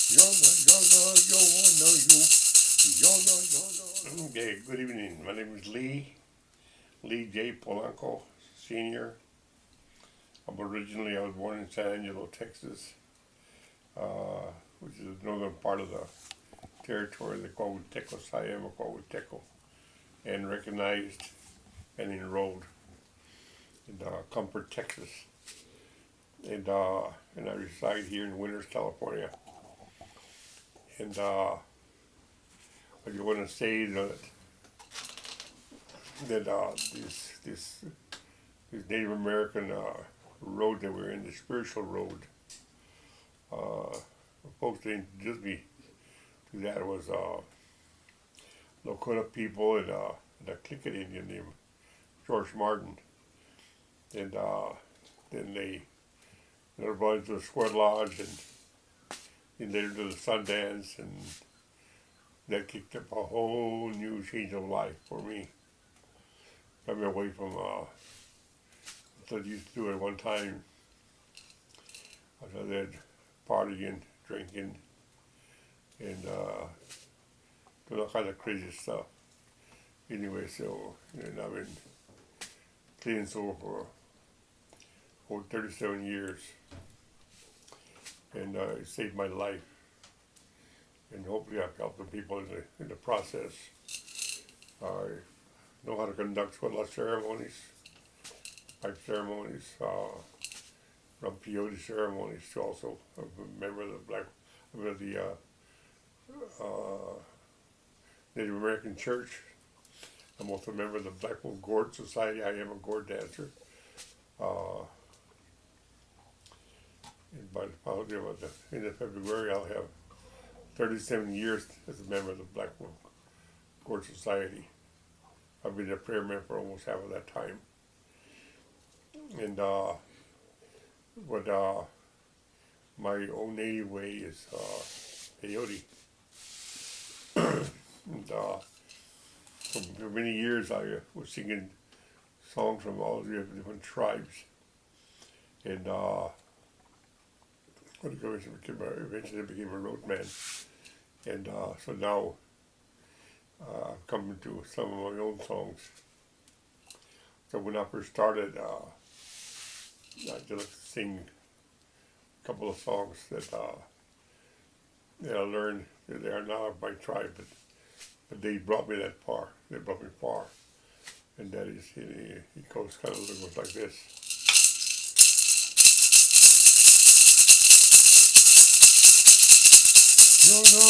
Okay, good evening. My name is Lee J Polanco, Senior. I was born in San Angelo, Texas, which is the northern part of the territory they call Huiteco, Sayama called Huiteco, and recognized and enrolled in Comfort, Texas. And I reside here in Winters, California. And I just want to say that this Native American road that we're in, the spiritual road, folks that introduced me to that was Lakota people and a Clicket Indian named George Martin. And then they brought into the Square Lodge and later to the Sundance, and that kicked up a whole new change of life for me. Got me away from what I used to do at one time. I was there partying, drinking, and doing all kinds of crazy stuff. Anyway, so I've been clean and sober for over 37 years, and it saved my life. And hopefully I've helped the people in the process. I know how to conduct sweat ceremonies, pipe ceremonies, run peyote ceremonies too. Also, I'm a member of the Native American Church. I'm also a member of the Blackfoot Gourd Society. I am a gourd dancer. And by the end of February, I'll have 37 years as a member of the Blackfoot Gourd Society. I've been a prayer man for almost half of that time. And my own native way is peyote. And for many years I was singing songs from all the different tribes. And eventually I became a road man. And so now I've come into some of my own songs. So when I first started, I just sing a couple of songs that I learned that they are not my tribe, but they brought me that far. They brought me far. And that is, it goes kind of goes like this. Yo no,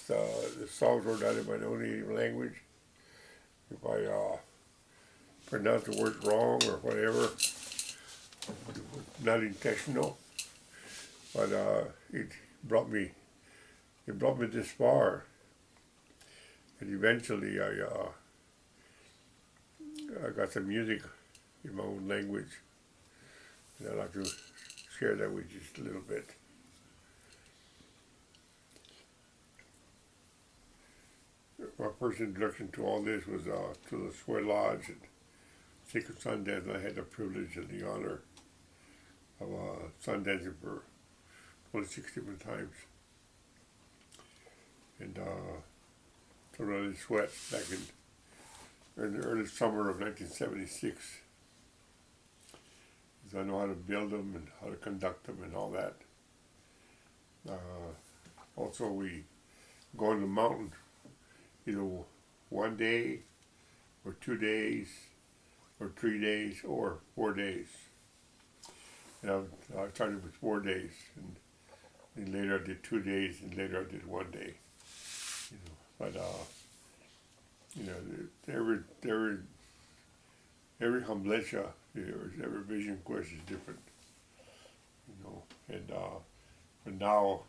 The songs were done in my own native language. If I pronounce the words wrong or whatever, not intentional, but it brought me this far, and eventually I got some music in my own language, and I'd like to share that with you just a little bit. My first introduction to all this was to the Sweat Lodge and Sacred Sundance, and I had the privilege and the honor of sundancing for 26 different times. And to really sweat back in the early summer of 1976. So I know how to build them and how to conduct them and all that. Also, we go on the mountain either one day or 2 days or 3 days or 4 days. And I started with 4 days, and then later I did 2 days, and later I did 1 day. But every hamblecha, every vision quest is different. And but now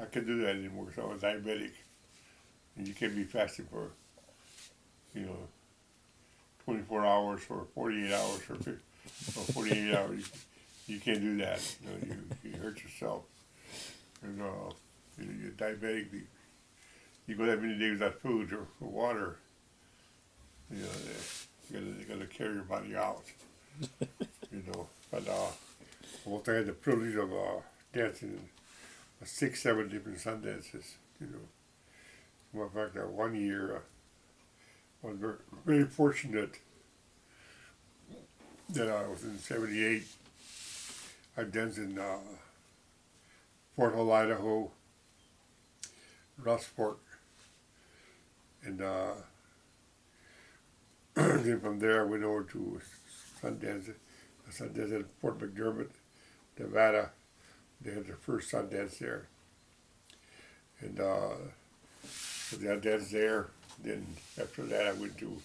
I can't do that anymore because I'm diabetic. And you can't be fasting for, 24 hours or 48 hours or 48 hours. You can't do that. You hurt yourself. And you're diabetic. You go that many days without food or water. You gotta carry your body out. But once I had the privilege of dancing in 6-7 different sun dances. Well, in fact, that 1 year, I was very, very fortunate that I was in '78. I danced in Fort Hall, Idaho, Rustport, and then from there I went over to Sundance at Fort McDermott, Nevada. They had their first Sundance there. And so I danced there. Then after that I went to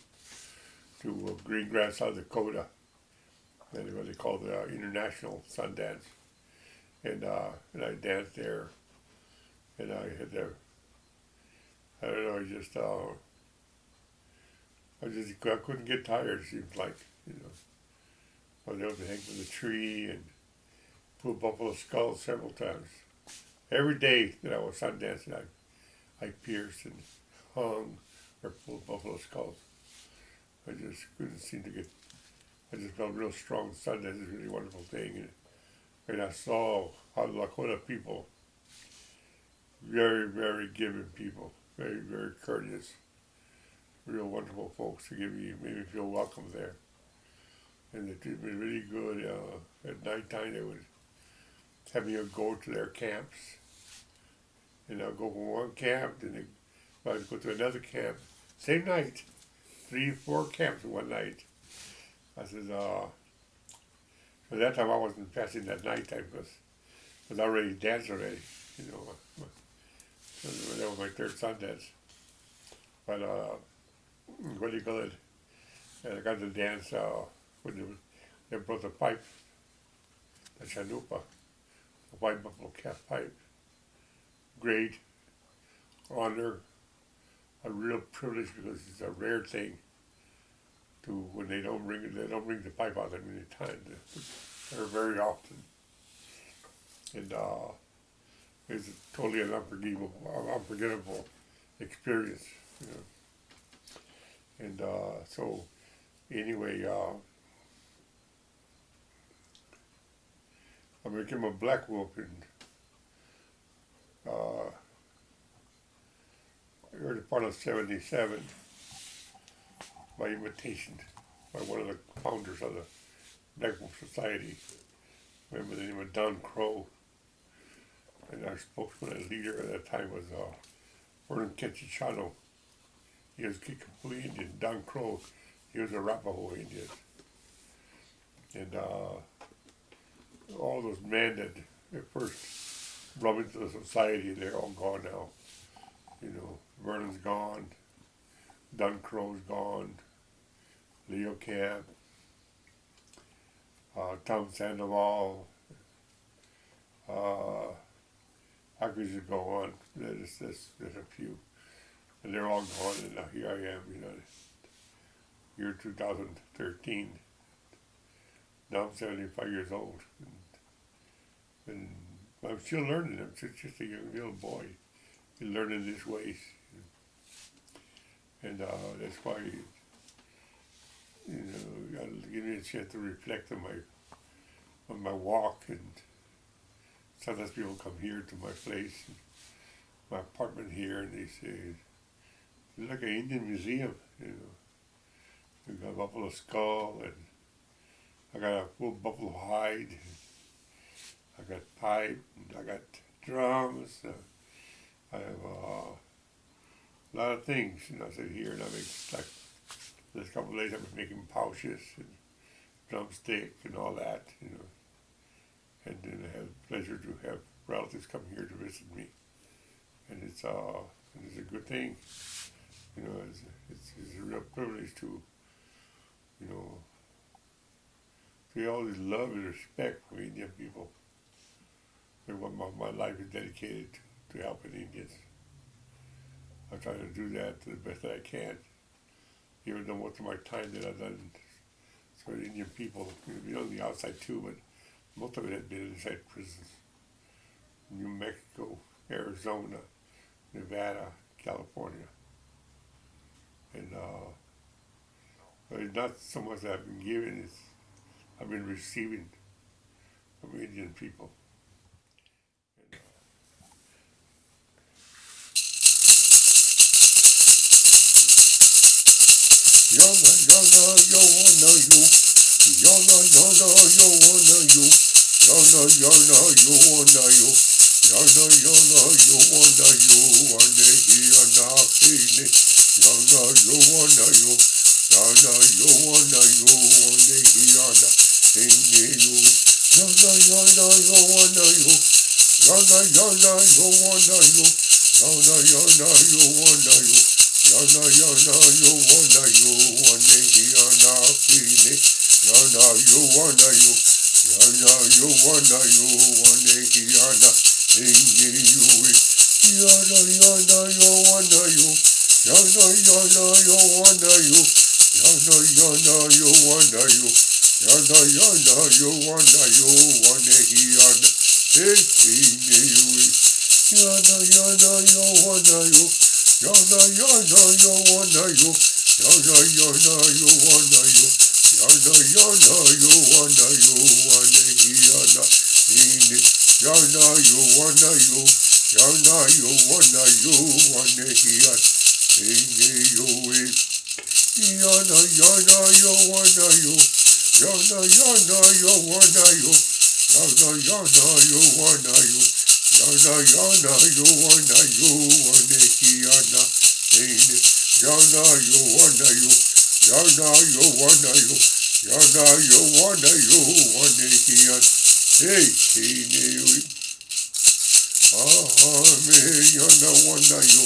Green Grass, South Dakota. That's what they call the International Sundance. And I danced there. And I had I don't know, I couldn't get tired, it seems like, I was able to hang from the tree and pull buffalo skulls several times. Every day that I was sun dancing, I pierced and hung or pulled buffalo skulls. I just couldn't seem to I just felt real strong. Sun dance is a really wonderful thing. And I saw how the Lakota people, very, very giving people, very, very courteous, real wonderful folks to made me feel welcome there. And they treated me really good. At nighttime, they would have me go to their camps. And I'll go from one camp, then I'd go to another camp. Same night. 3 or 4 camps in one night. I said, at that time I wasn't fasting that nighttime because I was already danced already. So that was my third sun dance. But, what do you call it? And I got to dance when they brought the pipe the chanupa, the white buffalo calf pipe. Great honor, a real privilege because it's a rare thing to when they don't bring the pipe out that many times. They're very often, and it's totally an unforgettable experience, you know. And so anyway, I became a black wolf in early part of '77 by invitation by one of the founders of the Black Wolf Society. Remember the name of Don Crow, and our spokesman and leader at that time was Vernon Kenchichano. He was Kickapoo Indian. Don Crow, he was a Arapaho Indian. And all those men that at first brought into the society, they're all gone now. You know, Vernon's gone, Don Crow's gone, Leo Camp, Tom Sandoval, I could just go on. There's a few. And they're all gone, and now here I am, you know, year 2013. Now I'm 75 years old. And I'm still learning. I'm just a young little boy learning these ways. And that's why, you know, give me a chance to reflect on my walk. And sometimes people come here to my place, my apartment here, and they say, it's like an Indian museum, you know. We got a buffalo skull, and I got a full buffalo hide. I got pipe, and I got drums. I have a lot of things, you know. I sit here and I make, like, this couple of days I've been making pouches and drumstick and all that, you know. And then I have the pleasure to have relatives come here to visit me, and it's a good thing. You know, it's a real privilege to, you know, feel all this love and respect for Indian people. And what my life is dedicated to helping Indians. I try to do that to the best that I can, even though most of my time that I've done for Indian people, you know, on the outside too, but most of it has been inside prisons. New Mexico, Arizona, Nevada, California. And it's not so much that I've been giving, it's I've been receiving from Indian people. And, Yana, yana, yo, wanna you. Yana, yana, yo, wanna you. Yana, yana, yo, wanna you. Yana, yana, yo, wanna you. Ane, yana, kine. Yana, yo, wanna you. Yana, yo, wanna you. Ane, yana, kine, you. Yana, yana, yo, wanna you. Yana, yana, yo, wanna you. Yana, yana, yo, wanna you. Yana, yana, yo, wanna you. Ane, yana, kine. Yana, yo, wanna you. Yana, yo, wanna you. Ane, yana, kine, you. Yana, yana, yo, wanna you. Yana, yana, yo, wanna you. Yana, yana, yo, wanna you. Yana, yana, yo, wanna you. Ane, yana, kine, you. Yana, yana, yo, wanna you. Yana, yana, yo, wanna you. Yana, yana, yo, wanna you. Yana, yana, yo, wanna you. Ane, yana, kine. Yana, yo, wanna you. Yana, yo, wanna you. Ane, yana, kine, you. Yana, yana, yo, wanna you. Yana, yana, yo, wanna you. Yana, yana, yo, wanna you. Yana, yana, yo, wanna you. Ane, yana, kine. Yana, yo, wanna you. Yana, yo, wanna you. Yana, yo, wanna you. Ane, yana, hey, kine, you. Bahame, yana, wanna you.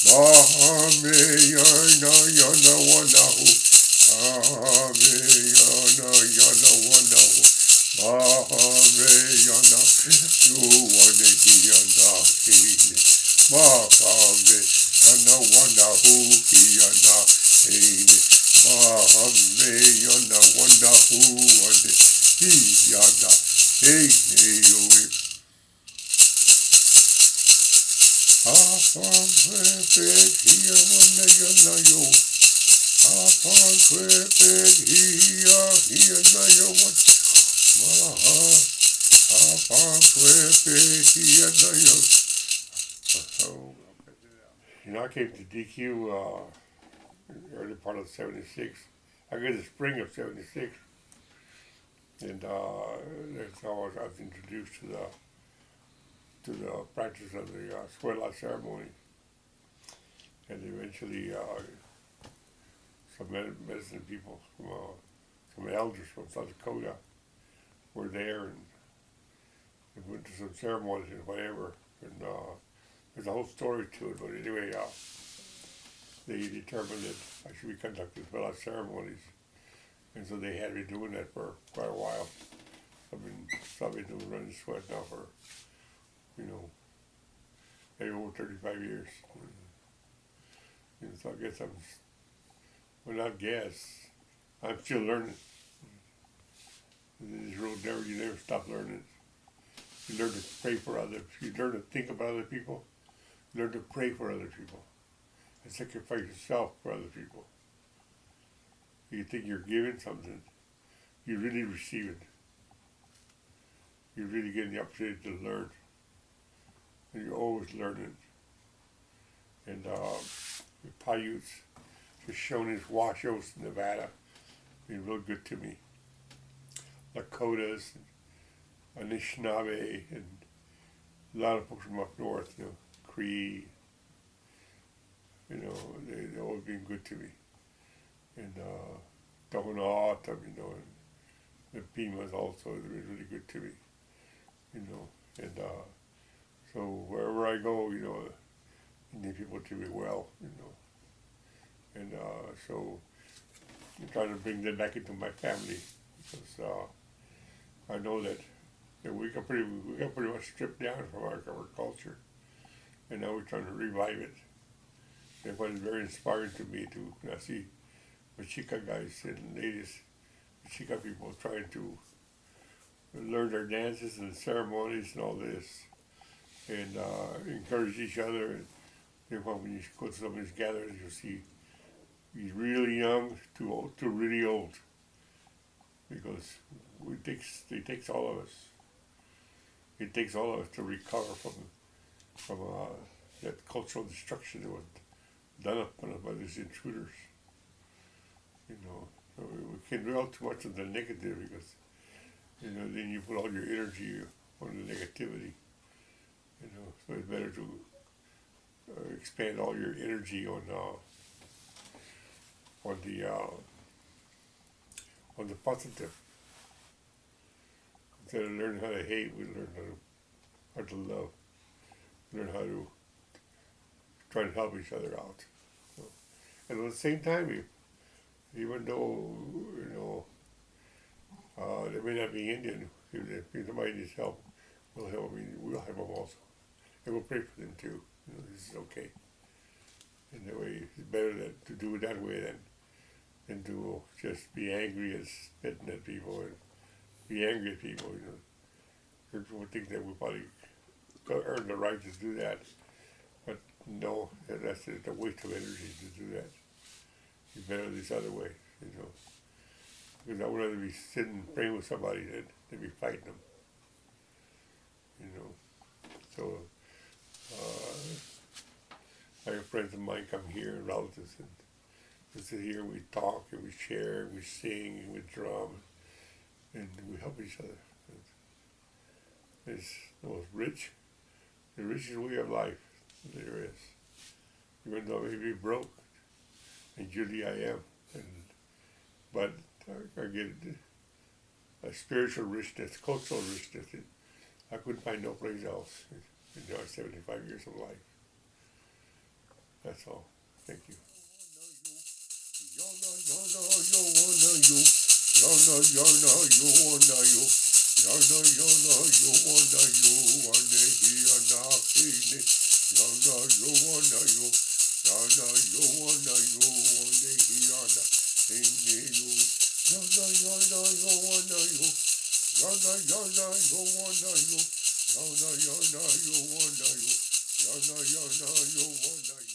Bahame, yana, yana, wanna hu. Bahame, yana, yana, wanna hu. You know, I came to DQ early part of '76. I guess the spring of '76, and that's how I was introduced to the practice of the sweat lodge ceremony, and eventually some medicine people from some elders from South Dakota were there and went to some ceremonies and whatever, and there's a whole story to it, but anyway, they determined that I should be conducting sweat lodge ceremonies, and so they had me doing that for quite a while. I've been doing running sweat now for, maybe over 35 years. And so I guess I'm still learning. This road you never stop learning. You learn to pray for others. You learn to think about other people. You learn to pray for other people. And sacrifice yourself for other people. You think you're giving something, you really receive it. You're really getting the opportunity to learn. And you're always learning. And the Paiutes, the Shoney's, Washos, Nevada, been real good to me. Lakotas, and Anishinaabe, and a lot of folks from up north, Cree, they've always been good to me. And Dominant, and the Pimas also, they've been really good to me, and so wherever I go, Indian people treat me well, and so I'm trying to bring that back into my family, because I know that we got pretty much stripped down from our culture, and now we're trying to revive it. And what is very inspiring to me when I see Mexica guys and ladies, Mexica people trying to learn their dances and ceremonies and all this, and encourage each other. And when you go to some of these gatherings, you'll see he's really young to really old, because it takes all of us. It takes all of us to recover from that cultural destruction that was done upon us by these intruders. So we can dwell too much on the negative, because then you put all your energy on the negativity. So it's better to expand all your energy on the positive. Instead of learning how to hate, we learn how to love. Learn how to try and help each other out. And at the same time, even though they may not be Indian, if somebody needs help, we'll help. We'll help them also, and we'll pray for them too. This is okay. And that way, it's better to do it that way than to just be angry and spitting at people and be angry at people. People think that we probably earn the right to do that, but no, that's just a waste of energy to do that. It's better this other way, because I would rather be sitting praying with somebody than be fighting them, So I have friends of mine come here, relatives, and we sit here and we talk and we share and we sing and we drum and we help each other. It's the richest way of life there is. Even though I may be broke, and usually I am, but I get a spiritual richness, cultural richness that I couldn't find no place else in our 75 years of life. That's all. Thank you. Yana yana yo wana yo wane hiya na kine. Yana yo wana yo. Yana yo wana yo wane hiya na kine yo. Yana yana yo wana yo. Yana yana yo wana yo. Yana yana yo wana yo. Yana yana yo wana yo.